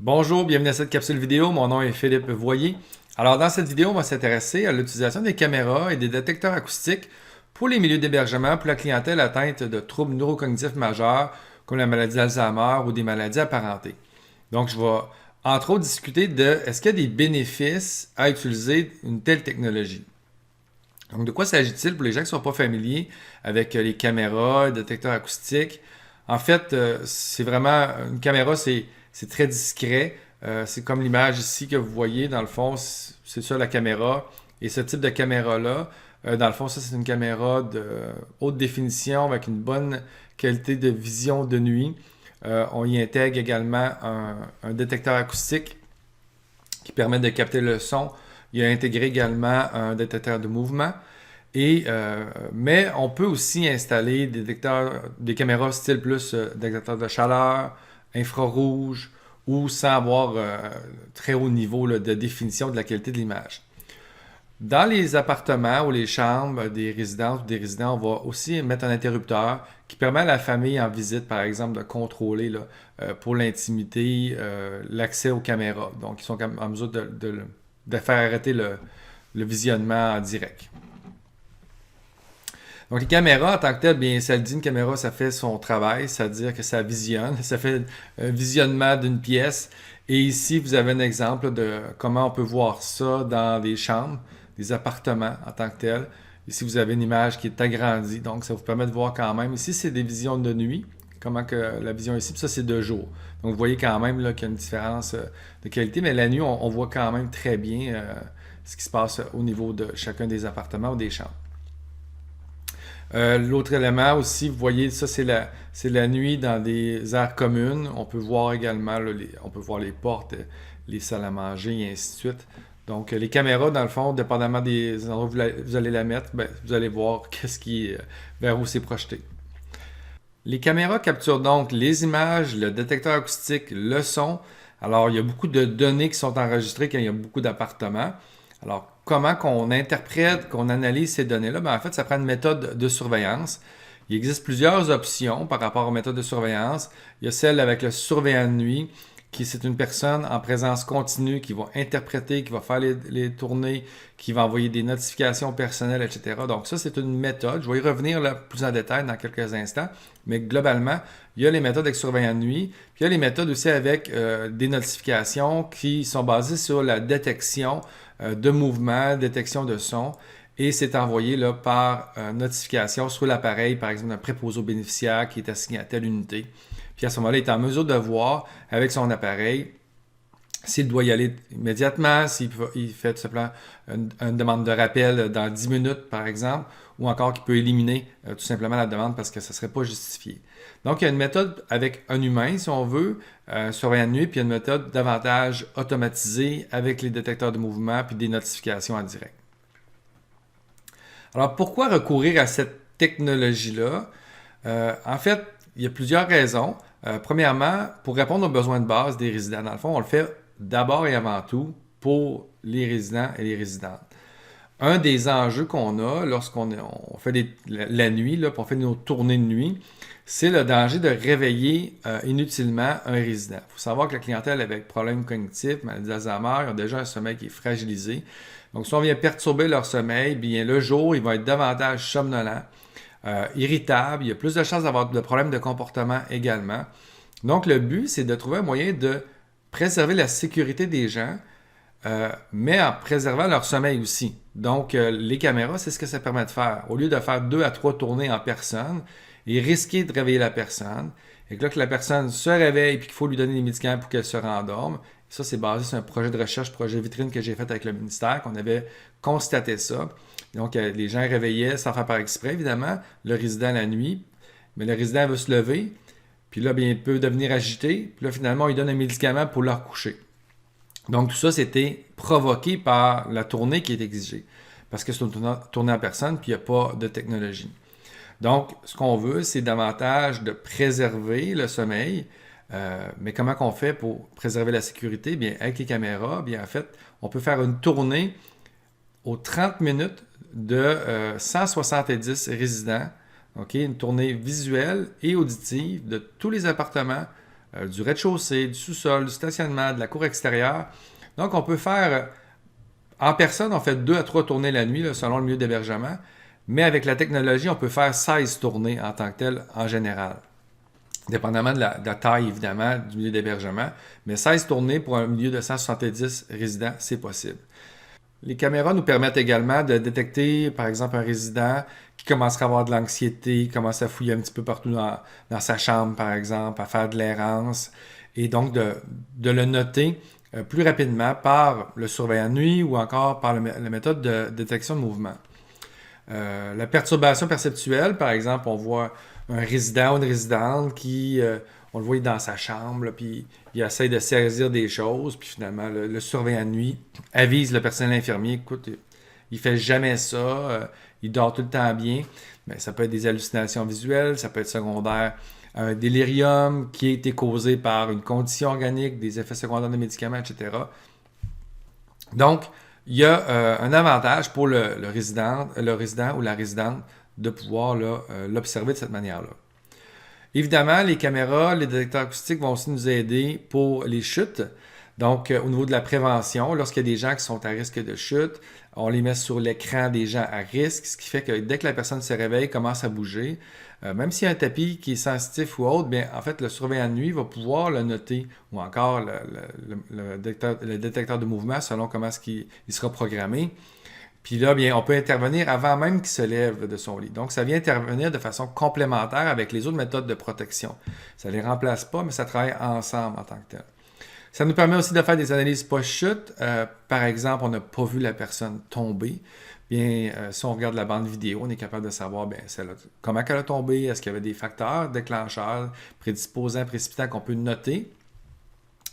Bonjour, bienvenue à cette capsule vidéo. Mon nom est Philippe Voyer. Alors, dans cette vidéo, on va s'intéresser à l'utilisation des caméras et des détecteurs acoustiques pour les milieux d'hébergement pour la clientèle atteinte de troubles neurocognitifs majeurs comme la maladie d'Alzheimer ou des maladies apparentées. Donc, je vais entre autres discuter de est-ce qu'il y a des bénéfices à utiliser une telle technologie. Donc, de quoi s'agit-il pour les gens qui ne sont pas familiers avec les caméras, les détecteurs acoustiques? En fait, c'est vraiment une caméra, c'est très discret. C'est comme l'image ici que vous voyez. Dans le fond, c'est ça la caméra. Et ce type de caméra-là, dans le fond, ça c'est une caméra de haute définition avec une bonne qualité de vision de nuit. On y intègre également un détecteur acoustique qui permet de capter le son. Il a intégré également un détecteur de mouvement. Mais on peut aussi installer des caméras style plus détecteurs de chaleur, infrarouge ou sans avoir très haut niveau là, de définition de la qualité de l'image. Dans les appartements ou les chambres des résidences ou des résidents, on va aussi mettre un interrupteur qui permet à la famille en visite, par exemple, de contrôler là, pour l'intimité l'accès aux caméras. Donc, ils sont en mesure de faire arrêter le visionnement en direct. Donc, les caméras, en tant que telles, bien, ça le dit, une caméra, ça fait son travail, c'est-à-dire que ça visionne, ça fait un visionnement d'une pièce. Et ici, vous avez un exemple de comment on peut voir ça dans des chambres, des appartements en tant que tels. Ici, vous avez une image qui est agrandie, donc ça vous permet de voir quand même. Ici, c'est des visions de nuit, comment que la vision ici, puis ça, c'est de jour. Donc, vous voyez quand même là, qu'il y a une différence de qualité, mais la nuit, on voit quand même très bien ce qui se passe au niveau de chacun des appartements ou des chambres. L'autre élément aussi, vous voyez, ça c'est la nuit dans des aires communes. On peut voir également, là, on peut voir les portes, les salles à manger et ainsi de suite. Donc les caméras, dans le fond, dépendamment des endroits où vous allez la mettre, ben, vous allez voir vers où c'est projeté. Les caméras capturent donc les images, le détecteur acoustique, le son. Alors il y a beaucoup de données qui sont enregistrées quand il y a beaucoup d'appartements. Alors, comment qu'on interprète, qu'on analyse ces données-là? Ben, en fait, ça prend une méthode de surveillance. Il existe plusieurs options par rapport aux méthodes de surveillance. Il y a celle avec le surveillant de nuit, qui c'est une personne en présence continue qui va interpréter, qui va faire les tournées, qui va envoyer des notifications personnelles, etc. Donc ça, c'est une méthode. Je vais y revenir là, plus en détail dans quelques instants. Mais globalement, il y a les méthodes avec surveillant de nuit, puis il y a les méthodes aussi avec des notifications qui sont basées sur la détection de mouvement, détection de son, et c'est envoyé là, par notification sur l'appareil, par exemple, d'un préposé au bénéficiaire qui est assigné à telle unité. Puis à ce moment-là, il est en mesure de voir avec son appareil s'il doit y aller immédiatement, s'il fait tout simplement une demande de rappel dans 10 minutes, par exemple, ou encore qu'il peut éliminer tout simplement la demande parce que ça ne serait pas justifié. Donc, il y a une méthode avec un humain, si on veut, surveillant de nuit, puis il y a une méthode davantage automatisée avec les détecteurs de mouvement puis des notifications en direct. Alors, pourquoi recourir à cette technologie-là? En fait, il y a plusieurs raisons. Premièrement, pour répondre aux besoins de base des résidents. Dans le fond, on le fait d'abord et avant tout pour les résidents et les résidentes. Un des enjeux qu'on a lorsqu'on fait la nuit, là, puis on fait nos tournées de nuit, c'est le danger de réveiller inutilement un résident. Il faut savoir que la clientèle avec problèmes cognitifs, maladie d'Alzheimer, ils ont déjà un sommeil qui est fragilisé. Donc, si on vient perturber leur sommeil, bien le jour, ils vont être davantage somnolents, irritables. Il y a plus de chances d'avoir des problèmes de comportement également. Donc, le but, c'est de trouver un moyen de préserver la sécurité des gens, mais en préservant leur sommeil aussi. Donc, les caméras, c'est ce que ça permet de faire. Au lieu de faire 2 à 3 tournées en personne et risquer de réveiller la personne, et que là, que la personne se réveille et qu'il faut lui donner des médicaments pour qu'elle se rendorme, ça, c'est basé sur un projet de recherche, projet vitrine que j'ai fait avec le ministère, qu'on avait constaté ça. Donc, les gens réveillaient sans faire par exprès, évidemment, le résident la nuit, mais le résident veut se lever, puis là, bien, il peut devenir agité, puis là, finalement, il donne un médicament pour le recoucher. Donc, tout ça, c'était provoqué par la tournée qui est exigée. Parce que c'est une tournée en personne, puis il n'y a pas de technologie. Donc, ce qu'on veut, c'est davantage de préserver le sommeil. Mais comment qu'on fait pour préserver la sécurité? Bien, avec les caméras, bien, en fait, on peut faire une tournée aux 30 minutes de 170 résidents. Okay? Une tournée visuelle et auditive de tous les appartements du rez-de-chaussée, du sous-sol, du stationnement, de la cour extérieure. Donc, on peut faire, en personne, on fait 2 à 3 tournées la nuit, là, selon le milieu d'hébergement. Mais avec la technologie, on peut faire 16 tournées en tant que tel en général. Dépendamment de la taille, évidemment, du milieu d'hébergement. Mais 16 tournées pour un milieu de 170 résidents, c'est possible. Les caméras nous permettent également de détecter, par exemple, un résident qui commencerait à avoir de l'anxiété, qui commence à fouiller un petit peu partout dans sa chambre, par exemple, à faire de l'errance, et donc de le noter plus rapidement par le surveillant de nuit ou encore par la méthode de détection de mouvement. La perturbation perceptuelle, par exemple, on voit un résident ou une résidente qui, on le voit dans sa chambre, là, puis il essaie de saisir des choses, puis finalement, le surveillant de nuit avise le personnel infirmier, écoute, il fait jamais ça, il dort tout le temps bien. Mais ça peut être des hallucinations visuelles, ça peut être secondaire à un délirium qui a été causé par une condition organique, des effets secondaires de médicaments, etc. Donc, il y a un avantage pour le résident ou la résidente de pouvoir l'observer de cette manière-là. Évidemment, les caméras, les détecteurs acoustiques vont aussi nous aider pour les chutes. Donc, au niveau de la prévention, lorsqu'il y a des gens qui sont à risque de chute, on les met sur l'écran des gens à risque, ce qui fait que dès que la personne se réveille, commence à bouger, même s'il y a un tapis qui est sensitif ou autre, bien, en fait, le surveillant de nuit va pouvoir le noter, ou encore le détecteur de mouvement, selon comment il sera programmé. Puis là, bien, on peut intervenir avant même qu'il se lève de son lit. Donc, ça vient intervenir de façon complémentaire avec les autres méthodes de protection. Ça ne les remplace pas, mais ça travaille ensemble en tant que tel. Ça nous permet aussi de faire des analyses post-chute. Par exemple, on n'a pas vu la personne tomber. Bien, si on regarde la bande vidéo, on est capable de savoir bien, comment elle a tombé, est-ce qu'il y avait des facteurs déclencheurs, prédisposants, précipitants qu'on peut noter.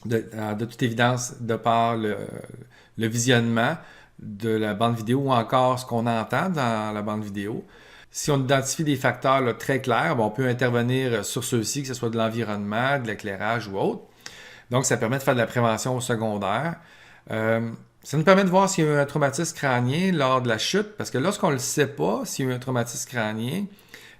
De toute évidence, de par le visionnement de la bande vidéo ou encore ce qu'on entend dans la bande vidéo. Si on identifie des facteurs là, très clairs, on peut intervenir sur ceux-ci, que ce soit de l'environnement, de l'éclairage ou autre. Donc, ça permet de faire de la prévention au secondaire. Ça nous permet de voir s'il y a eu un traumatisme crânien lors de la chute, parce que lorsqu'on ne le sait pas s'il y a eu un traumatisme crânien,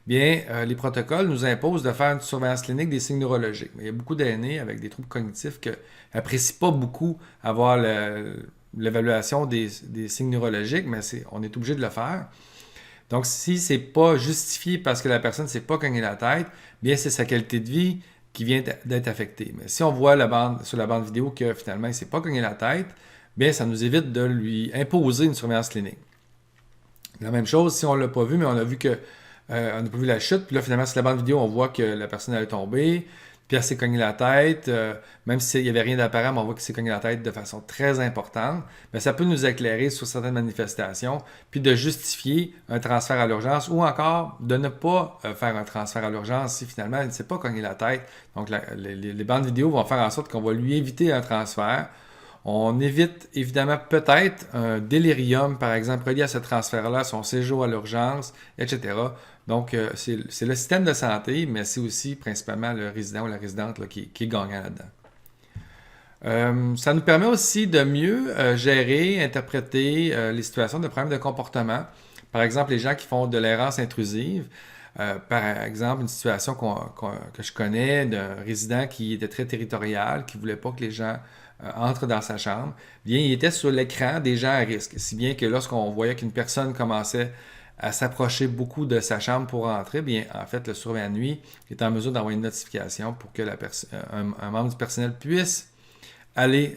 bien, les protocoles nous imposent de faire une surveillance clinique des signes neurologiques. Mais il y a beaucoup d'aînés avec des troubles cognitifs qui n'apprécient pas beaucoup avoir l'évaluation des signes neurologiques, mais on est obligé de le faire. Donc, si ce n'est pas justifié parce que la personne ne s'est pas cogné la tête, bien, c'est sa qualité de vie qui vient d'être affectée. Mais si on voit sur la bande vidéo que finalement, il ne s'est pas cogné la tête, bien, ça nous évite de lui imposer une surveillance clinique. La même chose, si on ne l'a pas vu, mais on a vu que on n'a pas vu la chute, puis là, finalement, sur la bande vidéo, on voit que la personne est tombée, puis elle s'est cogné la tête, même s'il n'y avait rien d'apparent, mais on voit qu'il s'est cogné la tête de façon très importante, bien, ça peut nous éclairer sur certaines manifestations, puis de justifier un transfert à l'urgence, ou encore de ne pas faire un transfert à l'urgence si finalement elle ne s'est pas cogné la tête. Donc, les bandes vidéo vont faire en sorte qu'on va lui éviter un transfert. On évite évidemment peut-être un délirium, par exemple, relié à ce transfert-là, son séjour à l'urgence, etc. Donc, c'est le système de santé, mais c'est aussi principalement le résident ou la résidente là, qui est gagnant là-dedans. Ça nous permet aussi de mieux gérer, interpréter les situations de problèmes de comportement. Par exemple, les gens qui font de l'errance intrusive. Par exemple, une situation que je connais d'un résident qui était très territorial, qui ne voulait pas que les gens entrent dans sa chambre. Bien, il était sur l'écran des gens à risque. Si bien que lorsqu'on voyait qu'une personne commençait à s'approcher beaucoup de sa chambre pour entrer, bien, en fait, le surveillant de nuit est en mesure d'envoyer une notification pour que un membre du personnel puisse aller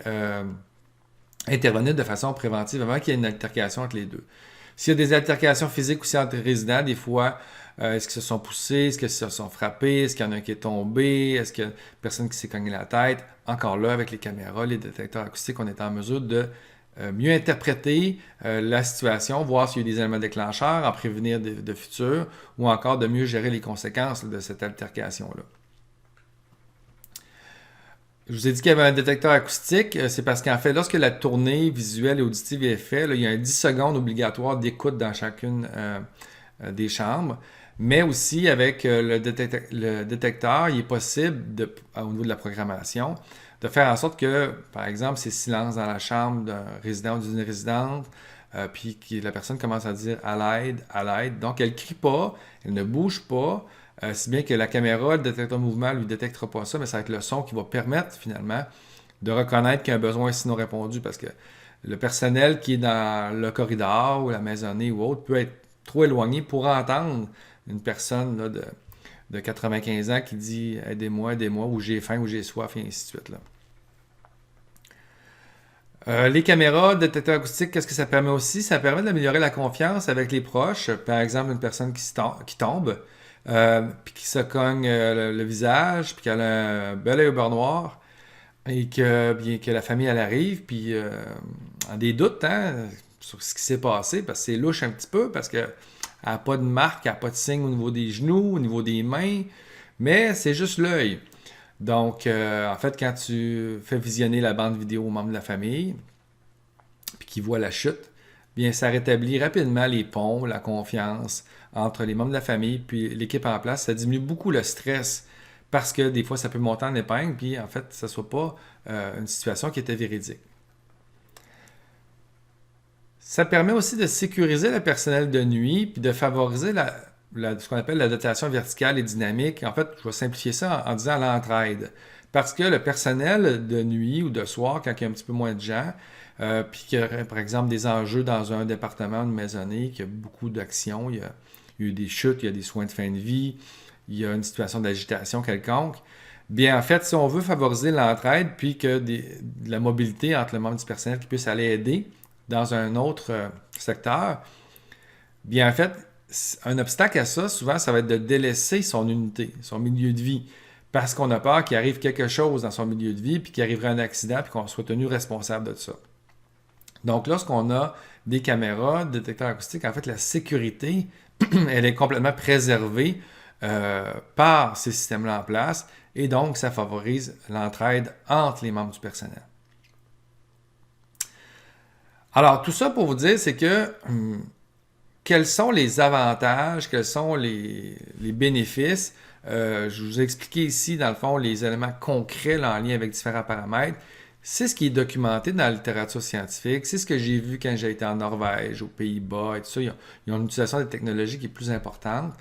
intervenir de façon préventive avant qu'il y ait une altercation entre les deux. S'il y a des altercations physiques aussi entre les résidents, des fois, est-ce qu'ils se sont poussés, est-ce qu'ils se sont frappés, est-ce qu'il y en a un qui est tombé, est-ce qu'il y a une personne qui s'est cogné la tête? Encore là, avec les caméras, les détecteurs acoustiques, on est en mesure de mieux interpréter la situation, voir s'il y a des éléments déclencheurs, en prévenir de futurs, ou encore de mieux gérer les conséquences de cette altercation-là. Je vous ai dit qu'il y avait un détecteur acoustique, c'est parce qu'en fait, lorsque la tournée visuelle et auditive est faite, il y a un 10 secondes obligatoire d'écoute dans chacune des chambres, mais aussi avec le détecteur, il est possible, au niveau de la programmation, de faire en sorte que, par exemple, c'est silence dans la chambre d'un résident ou d'une résidente, puis que la personne commence à dire à l'aide, donc elle ne crie pas, elle ne bouge pas, si bien que la caméra, le détecteur de mouvement, ne lui détectera pas ça, mais ça va être le son qui va permettre finalement de reconnaître qu'il y a un besoin sinon répondu, parce que le personnel qui est dans le corridor ou la maisonnée ou autre peut être trop éloigné pour entendre une personne là, de 95 ans qui dit « Aidez-moi, aidez-moi » ou « J'ai faim » ou « J'ai soif » et ainsi de suite. Là. Les caméras de détecteur acoustique, qu'est-ce que ça permet aussi? Ça permet d'améliorer la confiance avec les proches. Par exemple, une personne qui tombe, puis qui se cogne le visage, puis qu'elle a un bel œil au beurre noir, et que, bien que la famille elle arrive, puis a des doutes sur ce qui s'est passé, parce que c'est louche un petit peu, parce qu'elle n'a pas de marque, elle n'a pas de signe au niveau des genoux, au niveau des mains, mais c'est juste l'œil. Donc, en fait, quand tu fais visionner la bande vidéo aux membres de la famille, puis qu'ils voient la chute, bien, ça rétablit rapidement les ponts, la confiance entre les membres de la famille puis l'équipe en place. Ça diminue beaucoup le stress parce que des fois, ça peut monter en épingle, puis en fait, ça ne soit pas une situation qui était véridique. Ça permet aussi de sécuriser le personnel de nuit, puis de favoriser ce qu'on appelle la dotation verticale et dynamique. En fait, je vais simplifier ça en disant l'entraide. Parce que le personnel de nuit ou de soir, quand il y a un petit peu moins de gens, puis qu'il y a par exemple des enjeux dans un département, une maisonnée, qu'il y a beaucoup d'actions, il y a eu des chutes, il y a des soins de fin de vie, il y a une situation d'agitation quelconque, bien en fait, si on veut favoriser l'entraide, puis que de la mobilité entre le membre du personnel qui puisse aller aider dans un autre secteur, bien en fait, un obstacle à ça, souvent, ça va être de délaisser son unité, son milieu de vie, parce qu'on a peur qu'il arrive quelque chose dans son milieu de vie, puis qu'il arriverait un accident, puis qu'on soit tenu responsable de ça. Donc, lorsqu'on a des caméras, des détecteurs acoustiques, en fait, la sécurité, elle est complètement préservée par ces systèmes-là en place, et donc, ça favorise l'entraide entre les membres du personnel. Alors, tout ça pour vous dire, c'est que quels sont les avantages, quels sont les bénéfices. Je vous ai expliqué ici, dans le fond, les éléments concrets là, en lien avec différents paramètres. C'est ce qui est documenté dans la littérature scientifique. C'est ce que j'ai vu quand j'ai été en Norvège, aux Pays-Bas et tout ça. Ils ont une utilisation des technologies qui est plus importante.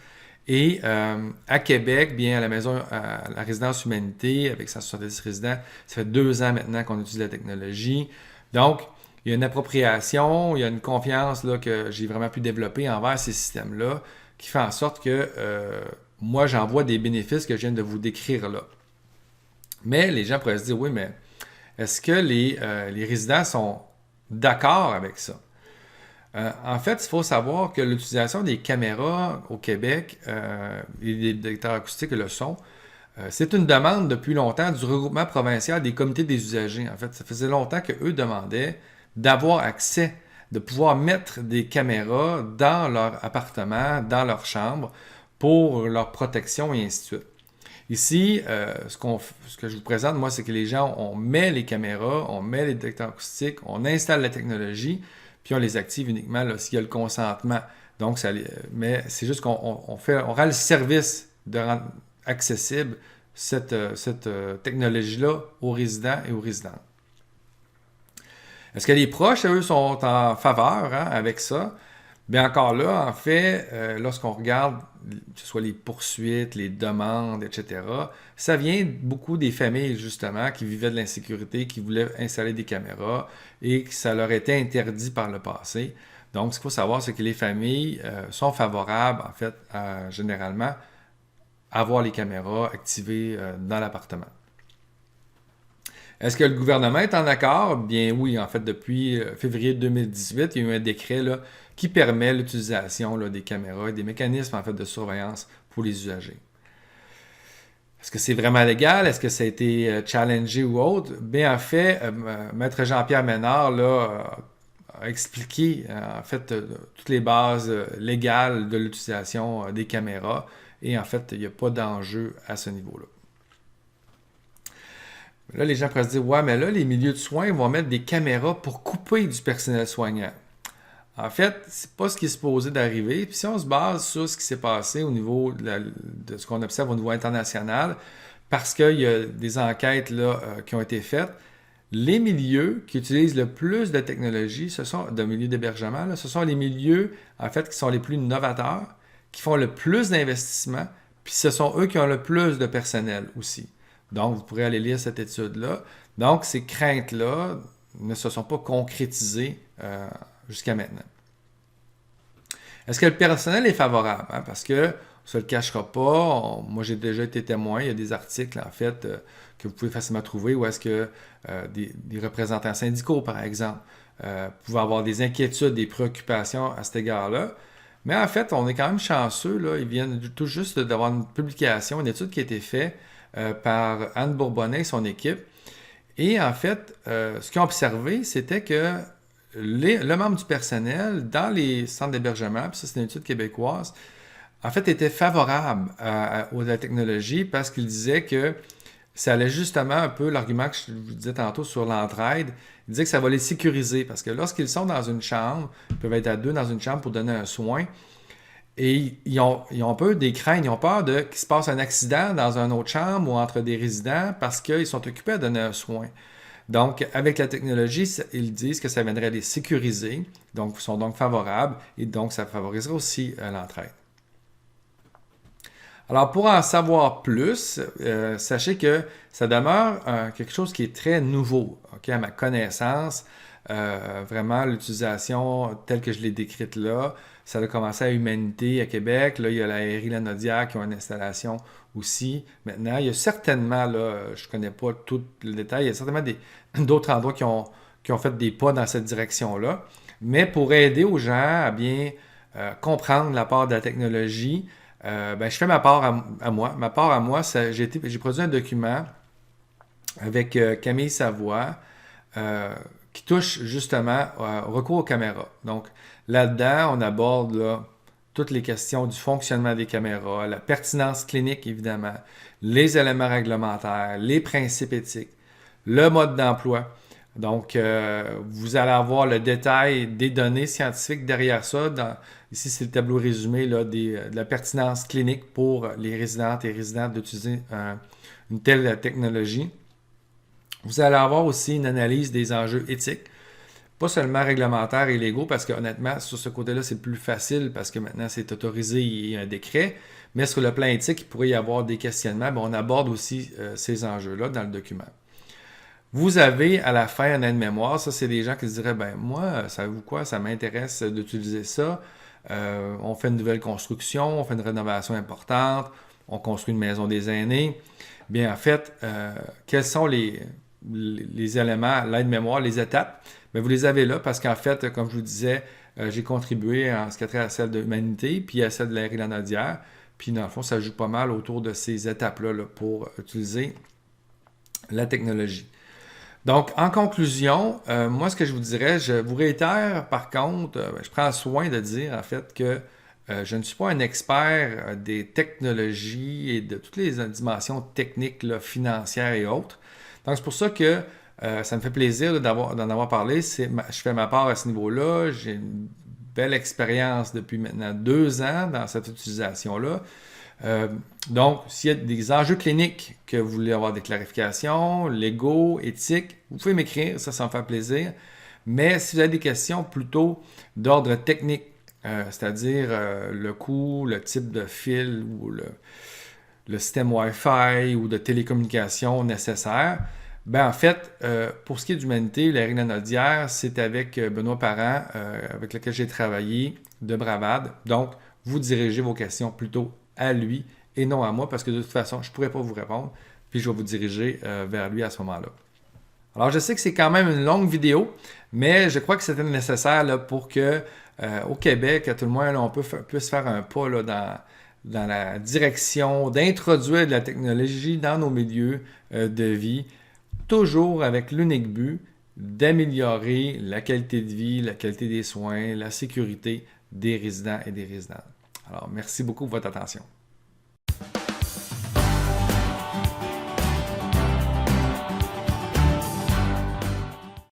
Et à Québec, bien à la maison, à la résidence Humanité, avec 170 résidents, ça fait 2 ans maintenant qu'on utilise la technologie. Donc, il y a une appropriation, il y a une confiance là, que j'ai vraiment pu développer envers ces systèmes-là, qui fait en sorte que moi, j'en vois des bénéfices que je viens de vous décrire là. Mais les gens pourraient se dire, oui, mais est-ce que les résidents sont d'accord avec ça? En fait, il faut savoir que l'utilisation des caméras au Québec et des détecteurs acoustiques le son, c'est une demande depuis longtemps du regroupement provincial des comités des usagers. En fait, ça faisait longtemps qu'eux demandaient d'avoir accès, de pouvoir mettre des caméras dans leur appartement, dans leur chambre, pour leur protection et ainsi de suite. Ici, ce que je vous présente, moi, c'est que les gens, on met les caméras, on met les détecteurs acoustiques, on installe la technologie, puis on les active uniquement s'il y a le consentement. Donc, mais c'est juste qu'on rend le service de rendre accessible cette technologie-là aux résidents et aux résidentes. Est-ce que les proches, eux, sont en faveur avec ça? Bien encore là, en fait, lorsqu'on regarde, que ce soit les poursuites, les demandes, etc., ça vient beaucoup des familles, justement, qui vivaient de l'insécurité, qui voulaient installer des caméras et que ça leur était interdit par le passé. Donc, ce qu'il faut savoir, c'est que les familles sont favorables, en fait, généralement, à avoir les caméras activées dans l'appartement. Est-ce que le gouvernement est en accord? Bien oui, en fait, depuis février 2018, il y a eu un décret là, qui permet l'utilisation des caméras et des mécanismes en fait, de surveillance pour les usagers. Est-ce que c'est vraiment légal? Est-ce que ça a été challengé ou autre? Bien, en fait, Maître Jean-Pierre Ménard là, a expliqué en fait toutes les bases légales de l'utilisation des caméras et en fait, il n'y a pas d'enjeu à ce niveau-là. Là, les gens pourraient se dire, ouais, mais là, les milieux de soins vont mettre des caméras pour couper du personnel soignant. En fait, c'est pas ce qui est supposé d'arriver. Puis si on se base sur ce qui s'est passé au niveau de ce qu'on observe au niveau international, parce qu'il y a des enquêtes là, qui ont été faites, les milieux qui utilisent le plus de technologie, ce sont de milieux d'hébergement, là, ce sont les milieux en fait qui sont les plus novateurs, qui font le plus d'investissements, Puis ce sont eux qui ont le plus de personnel aussi. Donc, vous pourrez aller lire cette étude-là. Donc, ces craintes-là ne se sont pas concrétisées jusqu'à maintenant. Est-ce que le personnel est favorable? Hein? Parce que, on ne se le cachera pas, moi j'ai déjà été témoin, il y a des articles en fait que vous pouvez facilement trouver où est-ce que des représentants syndicaux, par exemple, pouvaient avoir des inquiétudes, des préoccupations à cet égard-là. Mais en fait, on est quand même chanceux, là. Ils viennent tout juste d'avoir une publication, une étude qui a été faite par Anne Bourbonnais et son équipe. Et en fait, ce qu'ils ont observé, c'était que le membre du personnel dans les centres d'hébergement, puis ça c'est une étude québécoise, en fait était favorable à la technologie parce qu'il disait que ça allait justement un peu l'argument que je vous disais tantôt sur l'entraide. Il disait que ça va les sécuriser parce que lorsqu'ils sont dans une chambre, ils peuvent être à deux dans une chambre pour donner un soin, et ils ont un peu des craintes, ils ont peur qu'il se passe un accident dans une autre chambre ou entre des résidents parce qu'ils sont occupés à donner un soin. Donc, avec la technologie, ils disent que ça viendrait les sécuriser, donc ils sont donc favorables, et donc ça favoriserait aussi l'entraide. Alors, pour en savoir plus, sachez que ça demeure quelque chose qui est très nouveau, okay, à ma connaissance. Vraiment, l'utilisation telle que je l'ai décrite là, ça a commencé à Humanité à Québec. Là, il y a la Herrie Lanaudière qui ont une installation aussi. Maintenant, il y a certainement, là, je ne connais pas tout le détail, il y a certainement d'autres endroits qui ont fait des pas dans cette direction-là. Mais pour aider aux gens à bien comprendre la part de la technologie, je fais ma part à moi. Ma part à moi, j'ai produit un document avec Camille Savoie qui touche justement au recours aux caméras. Donc, là-dedans, on aborde là, toutes les questions du fonctionnement des caméras, la pertinence clinique, évidemment, les éléments réglementaires, les principes éthiques, le mode d'emploi. Donc, vous allez avoir le détail des données scientifiques derrière ça. Ici, c'est le tableau résumé là, de la pertinence clinique pour les résidentes et résidents d'utiliser une telle technologie. Vous allez avoir aussi une analyse des enjeux éthiques, pas seulement réglementaires et légaux, parce que honnêtement, sur ce côté-là, c'est plus facile parce que maintenant, c'est autorisé, il y a un décret. Mais sur le plan éthique, il pourrait y avoir des questionnements. On aborde aussi ces enjeux-là dans le document. Vous avez à la fin un aide-mémoire. Ça, c'est des gens qui se diraient, moi, savez-vous quoi, ça m'intéresse d'utiliser ça. On fait une nouvelle construction, on fait une rénovation importante, on construit une maison des aînés. Bien, en fait, quels sont les éléments, l'aide-mémoire, les étapes? Bien, vous les avez là parce qu'en fait, comme je vous disais, j'ai contribué en ce qui a trait à celle de l'Humanité puis à celle de la Herrie Lanaudière. Puis, dans le fond, ça joue pas mal autour de ces étapes-là là, pour utiliser la technologie. Donc, en conclusion, moi, ce que je vous dirais, je vous réitère, par contre, je prends soin de dire, en fait, que je ne suis pas un expert des technologies et de toutes les dimensions techniques, là, financières et autres. Donc, c'est pour ça que ça me fait plaisir d'en avoir parlé. Je fais ma part à ce niveau-là. J'ai une belle expérience depuis maintenant 2 ans dans cette utilisation-là. Donc, s'il y a des enjeux cliniques que vous voulez avoir des clarifications, légaux, éthiques, vous pouvez m'écrire, ça me fait plaisir. Mais si vous avez des questions plutôt d'ordre technique, c'est-à-dire le coût, le type de fil ou le système Wi-Fi ou de télécommunication nécessaire, en fait, pour ce qui est d'Humanité, la Herrie Lanaudière, c'est avec Benoît Parent, avec lequel j'ai travaillé de bravade. Donc, vous dirigez vos questions plutôt à lui et non à moi parce que de toute façon, je ne pourrais pas vous répondre puis je vais vous diriger vers lui à ce moment-là. Alors, je sais que c'est quand même une longue vidéo, mais je crois que c'était nécessaire là, pour que au Québec, à tout le moins, là, on puisse faire un pas là, dans la direction d'introduire de la technologie dans nos milieux de vie, toujours avec l'unique but d'améliorer la qualité de vie, la qualité des soins, la sécurité des résidents et des résidentes. Alors, merci beaucoup pour votre attention.